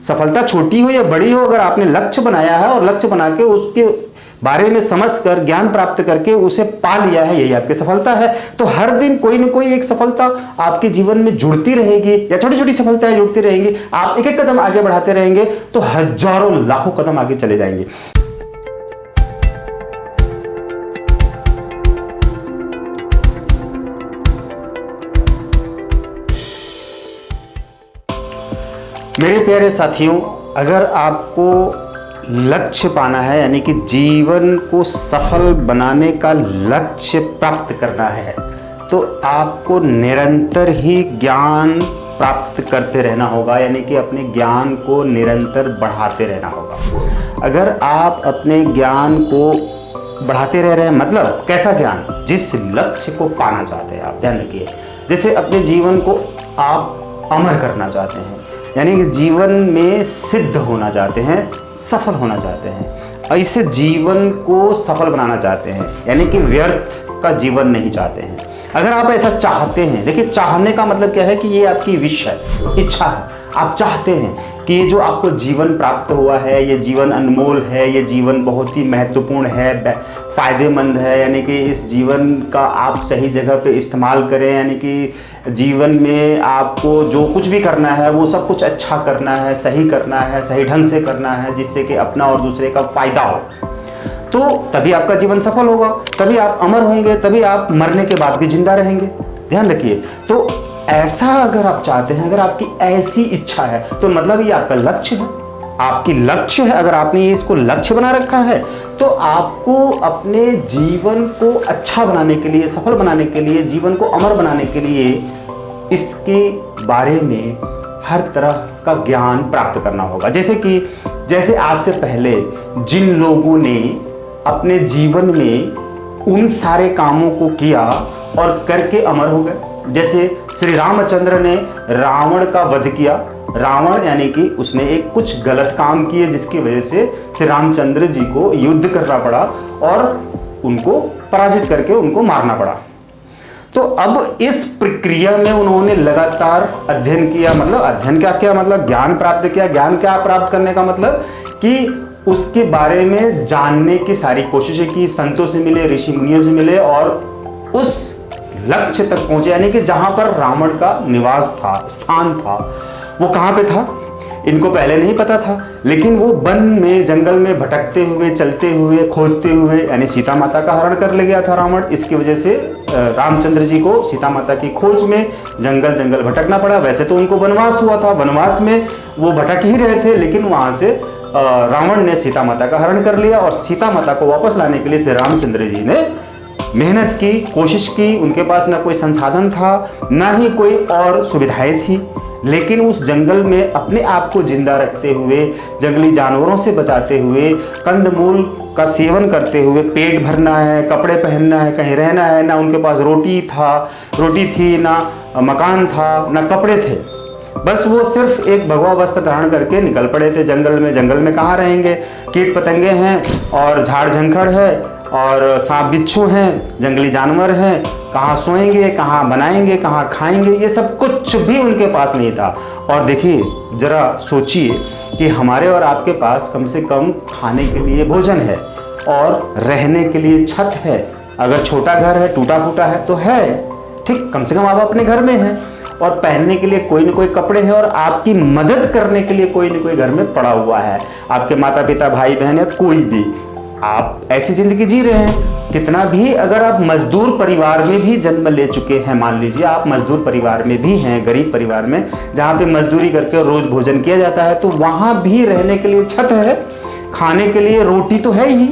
सफलता छोटी हो या बड़ी हो, अगर आपने लक्ष्य बनाया है और लक्ष्य बना के उसके बारे में समझकर ज्ञान प्राप्त करके उसे पा लिया है, यही आपकी सफलता है। तो हर दिन कोई न कोई एक सफलता आपके जीवन में जुड़ती रहेगी या छोटी छोटी सफलताएं जुड़ती रहेंगी। आप एक एक कदम आगे बढ़ाते रहेंगे तो हजारों लाखों कदम आगे चले जाएंगे। मेरे प्यारे साथियों, अगर आपको लक्ष्य पाना है, यानी कि जीवन को सफल बनाने का लक्ष्य प्राप्त करना है, तो आपको निरंतर ही ज्ञान प्राप्त करते रहना होगा, यानी कि अपने ज्ञान को निरंतर बढ़ाते रहना होगा। अगर आप अपने ज्ञान को बढ़ाते रह रहे हैं, मतलब कैसा ज्ञान? जिस लक्ष्य को पाना चाहते हैं आप, ध्यान रखिए। जैसे अपने जीवन को आप अमर करना चाहते हैं, यानी कि जीवन में सिद्ध होना चाहते हैं, सफल होना चाहते हैं, ऐसे जीवन को सफल बनाना चाहते हैं, यानी कि व्यर्थ का जीवन नहीं चाहते हैं। अगर आप ऐसा चाहते हैं, देखिए चाहने का मतलब क्या है कि ये आपकी विश है, इच्छा है। आप चाहते हैं कि ये जो आपको जीवन प्राप्त हुआ है, ये जीवन अनमोल है, ये जीवन बहुत ही महत्वपूर्ण है, फायदेमंद है, यानी कि इस जीवन का आप सही जगह पे इस्तेमाल करें, यानी कि जीवन में आपको जो कुछ भी करना है वो सब कुछ अच्छा करना है, सही करना है, सही ढंग से करना है, जिससे कि अपना और दूसरे का फायदा हो। तो तभी आपका जीवन सफल होगा, तभी आप अमर होंगे, तभी आप मरने के बाद भी जिंदा रहेंगे। ध्यान रखिए। तो ऐसा अगर आप चाहते हैं, अगर आपकी ऐसी इच्छा है, तो मतलब ये आपका लक्ष्य है, आपकी लक्ष्य है। अगर आपने इसको लक्ष्य बना रखा है, तो आपको अपने जीवन को अच्छा बनाने के लिए, सफल बनाने के लिए, जीवन को अमर बनाने के लिए इसके बारे में हर तरह का ज्ञान प्राप्त करना होगा। जैसे आज से पहले जिन लोगों ने अपने जीवन में उन सारे कामों को किया और करके अमर हो गए, जैसे श्री रामचंद्र ने रावण का वध किया। रावण यानी कि उसने एक कुछ गलत काम किए, जिसकी वजह से श्री रामचंद्र जी को युद्ध करना पड़ा और उनको पराजित करके उनको मारना पड़ा। तो अब इस प्रक्रिया में उन्होंने लगातार अध्ययन किया, मतलब अध्ययन क्या किया, मतलब ज्ञान प्राप्त किया। ज्ञान क्या प्राप्त करने का मतलब कि उसके बारे में जानने की सारी कोशिशें की, संतों से मिले, ऋषि मुनियों से मिले और उस लक्ष्य तक पहुंचे, यानी कि जहां पर रावण का निवास था, स्थान था, वो कहां पे था इनको पहले नहीं पता था। लेकिन वो वन में, जंगल में भटकते हुए, चलते हुए, खोजते हुए, यानी सीता माता का हरण कर ले गया था रावण। इसकी वजह से रामचंद्र जी को सीता माता की खोज में जंगल जंगल भटकना पड़ा। वैसे तो उनको वनवास हुआ था, वनवास में वो भटक ही रहे थे, लेकिन वहां से रावण ने सीता माता का हरण कर लिया और सीता माता को वापस लाने के लिए श्री रामचंद्र जी ने मेहनत की, कोशिश की। उनके पास ना कोई संसाधन था, ना ही कोई और सुविधाएं थी, लेकिन उस जंगल में अपने आप को जिंदा रखते हुए, जंगली जानवरों से बचाते हुए, कंदमूल का सेवन करते हुए, पेट भरना है, कपड़े पहनना है, कहीं रहना है, ना उनके पास रोटी थी, ना मकान था, ना कपड़े थे। बस वो सिर्फ एक भगवा वस्त्र धारण करके निकल पड़े थे जंगल में। जंगल में कहाँ रहेंगे? कीट पतंगे हैं और झाड़ झंखड़ है और सांप बिच्छू हैं, जंगली जानवर हैं। कहाँ सोएंगे, कहाँ बनाएंगे, कहाँ खाएंगे, ये सब कुछ भी उनके पास नहीं था। और देखिए, जरा सोचिए कि हमारे और आपके पास कम से कम खाने के लिए भोजन है और रहने के लिए छत है। अगर छोटा घर है, टूटा फूटा है तो है, ठीक, कम से कम आप अपने घर में हैं। और पहनने के लिए कोई न कोई कपड़े हैं और आपकी मदद करने के लिए कोई न कोई घर में पड़ा हुआ है, आपके माता पिता, भाई बहन या कोई भी। आप ऐसी जिंदगी जी रहे हैं। कितना भी अगर आप मजदूर परिवार में भी जन्म ले चुके हैं, मान लीजिए आप मजदूर परिवार में भी हैं, गरीब परिवार में, जहाँ पे मजदूरी करके रोज भोजन किया जाता है, तो वहाँ भी रहने के लिए छत है, खाने के लिए रोटी तो है ही,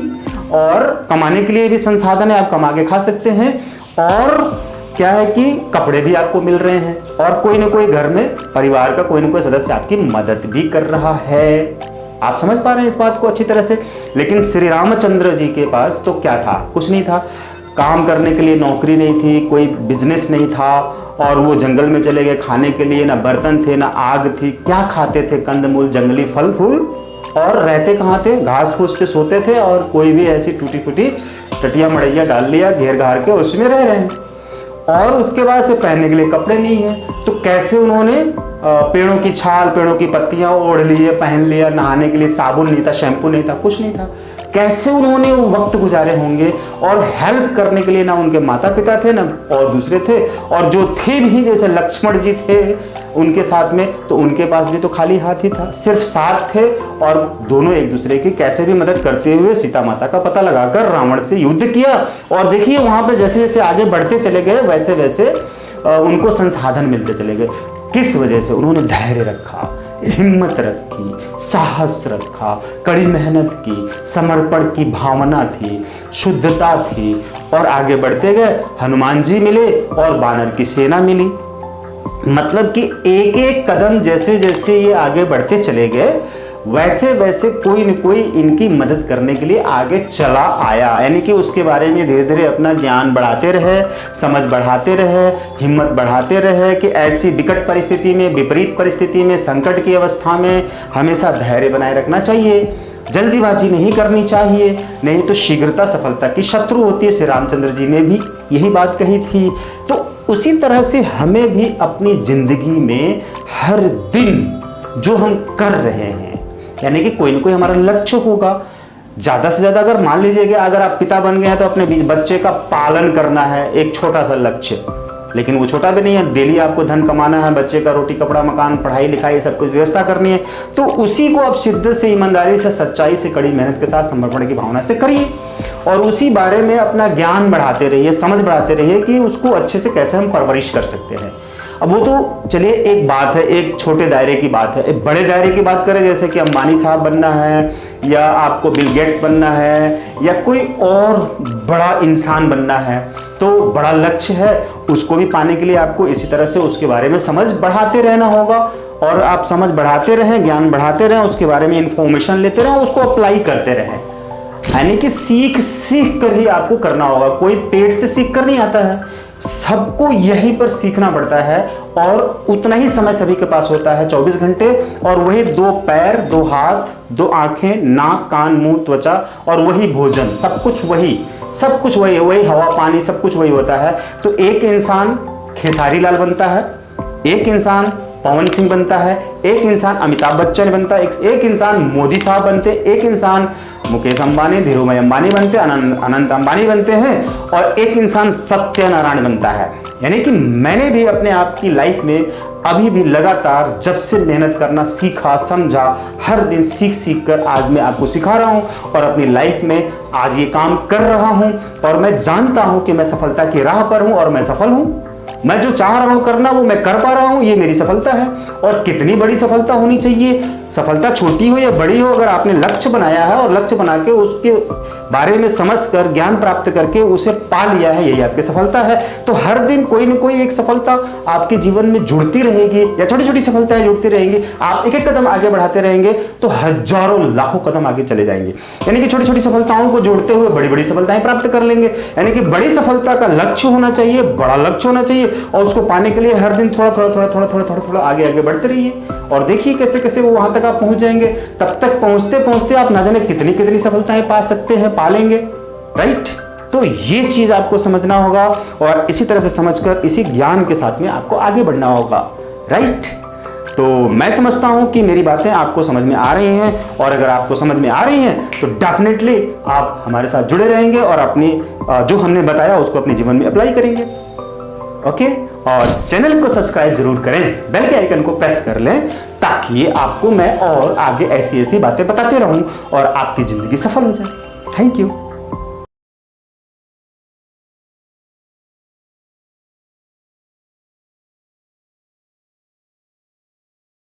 और कमाने के लिए भी संसाधन है, आप कमा के खा सकते हैं। और क्या है कि कपड़े भी आपको मिल रहे हैं और कोई ना कोई घर में परिवार का कोई ना कोई सदस्य आपकी मदद भी कर रहा है। आप समझ पा रहे हैं इस बात को अच्छी तरह से। लेकिन श्री रामचंद्र जी के पास तो क्या था? कुछ नहीं था। काम करने के लिए नौकरी नहीं थी, कोई बिजनेस नहीं था, और वो जंगल में चले गए। खाने के लिए ना बर्तन थे, ना आग थी। क्या खाते थे? कंदमूल, जंगली फल फूल। और रहते कहाँ थे? घास फूस पे सोते थे और कोई भी ऐसी टूटी फूटी टटिया मड़ैया डाल लिया घेर घार के, उसमें रह रहे हैं। और उसके बाद से पहनने के लिए कपड़े नहीं है, तो कैसे उन्होंने पेड़ों की छाल, पेड़ों की पत्तियां ओढ़ लिए, पहन लिया, नहाने के लिए साबुन नहीं था, शैम्पू नहीं था, कुछ नहीं था। कैसे उन्होंने वो वक्त गुजारे होंगे। और हेल्प करने के लिए ना उनके माता पिता थे, ना और दूसरे थे, और जो थे भी जैसे लक्ष्मण जी थे उनके साथ में, तो उनके पास भी तो खाली हाथ ही था, सिर्फ साथ थे। और दोनों एक दूसरे की कैसे भी मदद करते हुए सीता माता का पता लगाकर रावण से युद्ध किया। और देखिए वहां पे जैसे जैसे आगे बढ़ते चले गए वैसे वैसे उनको संसाधन मिलते चले गए। किस वजह से? उन्होंने धैर्य रखा, हिम्मत रखी, साहस रखा, कड़ी मेहनत की, समर्पण की भावना थी, शुद्धता थी, और आगे बढ़ते गए। हनुमान जी मिले और वानर की सेना मिली। मतलब कि एक एक कदम जैसे जैसे ये आगे बढ़ते चले गए वैसे वैसे कोई न कोई इनकी मदद करने के लिए आगे चला आया। यानी कि उसके बारे में धीरे धीरे अपना ज्ञान बढ़ाते रहे, समझ बढ़ाते रहे, हिम्मत बढ़ाते रहे कि ऐसी विकट परिस्थिति में, विपरीत परिस्थिति में, संकट की अवस्था में हमेशा धैर्य बनाए रखना चाहिए, जल्दीबाजी नहीं करनी चाहिए, नहीं तो शीघ्रता सफलता की शत्रु होती है। श्री रामचंद्र जी ने भी यही बात कही थी। तो उसी तरह से हमें भी अपनी जिंदगी में हर दिन जो हम कर रहे हैं, यानी कि कोई ना कोई हमारा लक्ष्य होगा। ज़्यादा से ज़्यादा अगर मान लीजिए कि अगर आप पिता बन गए हैं तो अपने बच्चे का पालन करना है, एक छोटा सा लक्ष्य, लेकिन वो छोटा भी नहीं है। डेली आपको धन कमाना है, बच्चे का रोटी कपड़ा मकान पढ़ाई लिखाई सब कुछ व्यवस्था करनी है, तो उसी को आप शिद्दत से, ईमानदारी से, सच्चाई से, कड़ी मेहनत के साथ, समर्पण की भावना से करिए। और उसी बारे में अपना ज्ञान बढ़ाते रहिए, समझ बढ़ाते रहिए कि उसको अच्छे से कैसे हम परवरिश कर सकते हैं। अब वो तो चलिए एक बात है, एक छोटे दायरे की बात है। एक बड़े दायरे की बात करें, जैसे कि अंबानी साहब बनना है, या आपको बिल गेट्स बनना है, या कोई और बड़ा इंसान बनना है, तो बड़ा लक्ष्य है, उसको भी पाने के लिए आपको इसी तरह से उसके बारे में समझ बढ़ाते रहना होगा। और आप समझ बढ़ाते रहें, ज्ञान बढ़ाते रहें, उसके बारे में इंफॉर्मेशन लेते रहें, उसको अप्लाई करते रहें। यानी कि सीख सीख कर ही आपको करना होगा। कोई पेट से सीख कर नहीं आता है, सबको यहीं पर सीखना पड़ता है। और उतना ही समय सभी के पास होता है, 24 घंटे, और वही 2 पैर, 2 हाथ, 2 आंखें, नाक, कान, मुंह, त्वचा, और वही भोजन, सब कुछ वही वही हवा पानी सब कुछ वही होता है। तो एक इंसान खेसारी लाल बनता है, एक इंसान पवन सिंह बनता है, एक इंसान अमिताभ बच्चन बनता है, एक इंसान मोदी साहब बनते, एक इंसान मुकेश अंबानी, धीरूभाई अंबानी बनते, अनंत अंबानी बनते हैं, और एक इंसान सत्यनारायण बनता है। यानी कि मैंने भी अपने आप की लाइफ में अभी भी लगातार जब से मेहनत करना सीखा, समझा, हर दिन सीख सीख कर आज मैं आपको सिखा रहा हूं, और अपनी लाइफ में आज ये काम कर रहा हूं, और मैं जानता हूं कि मैं सफलता की राह पर हूं, और मैं सफल हूं। मैं जो चाह रहा हूं करना वो मैं कर पा रहा हूं, ये मेरी सफलता है। और कितनी बड़ी सफलता होनी चाहिए, सफलता छोटी हो या बड़ी हो, अगर आपने लक्ष्य बनाया है और लक्ष्य बना के उसके बारे में समझकर, ज्ञान प्राप्त करके उसे पा लिया है, यही आपकी सफलता है। तो हर दिन कोई न कोई एक सफलता आपके जीवन में जुड़ती रहेगी, या छोटी छोटी सफलताएं जुड़ती रहेंगी। आप एक एक कदम आगे बढ़ाते रहेंगे तो हजारों लाखों कदम आगे चले जाएंगे। यानी कि छोटी छोटी सफलताओं को जोड़ते हुए बड़ी बड़ी सफलताएं प्राप्त कर लेंगे। यानी कि बड़ी सफलता का लक्ष्य होना चाहिए, बड़ा लक्ष्य होना चाहिए, और उसको पाने के लिए हर दिन थोड़ा थोड़ा आगे बढ़ते रहिए, और देखिए कैसे कैसे वो वहां तक आप पहुंच जाएंगे। तब तक पहुंचते पहुंचते आप ना जाने कितनी कितनी सफलताएं पा सकते हैं, पा लेंगे, राइट। तो ये चीज आपको समझना होगा, और इसी तरह से समझकर इसी ज्ञान के साथ में आपको आगे बढ़ना होगा, राइट। तो मैं समझता हूं कि मेरी बातें आपको समझ में आ रही हैं, और अगर आपको समझ में आ रही हैं तो डेफिनेटली आप हमारे साथ जुड़े रहेंगे और अपनी जो हमने बताया उसको अपने जीवन में अप्लाई करेंगे। ओके, और चैनल को सब्सक्राइब जरूर करें, बेल के आइकन को प्रेस कर लें, ताकि आपको मैं और आगे ऐसी ऐसी बातें बताते रहूं और आपकी जिंदगी सफल हो जाए। Thank you.